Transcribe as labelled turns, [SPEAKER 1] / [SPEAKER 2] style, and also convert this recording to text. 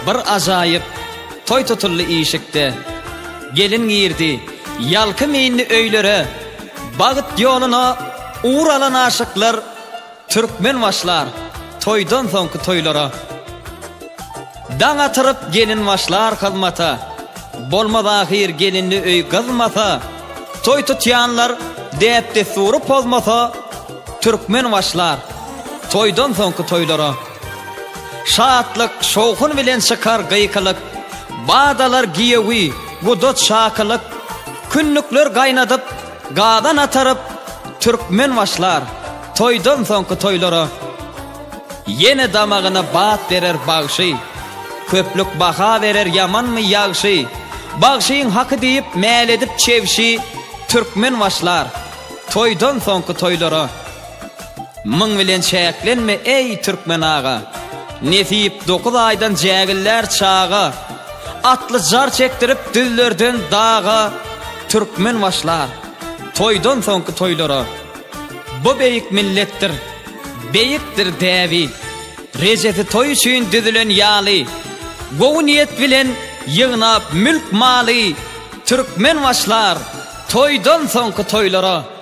[SPEAKER 1] Bir ajayip toy tutully işikde gelin girdi yalkı meyinli öylere bağıt yoluna uğur alan aşıklar Türkmen başlar toydan soňky toylara daň atyryp gelin başlar kazmata bolmada ahir gelinli öy gazmata toy tutyanlar depde surup pozmasa Türkmen başlar toydan soňky toylara şatlyk şowhun bilen şakar gıykalyk badalar giyewi gudot şakalyk künnükler gaynadyp gadan atarıp Türkmen başlar toydan soňky toylara yene damagyna bat berer bagşy köplük baha verer yamanmy ýagşy bagşyň haky diýip mäledip çewşi Türkmen başlar toydan soňky toylara myň bilen çäklenme ey Türkmen ağa Nesip 9 aydan jägiller çağa atly jar çekdirip dillerden dağa Türkmen başlar toydan soňky toylara bu beýik milletdir beýikdir däwi rejeti toy üçin düzülen ýaly gowy niyet bilen ýygnap mülk maly Türkmen başlar toydan soňky toylara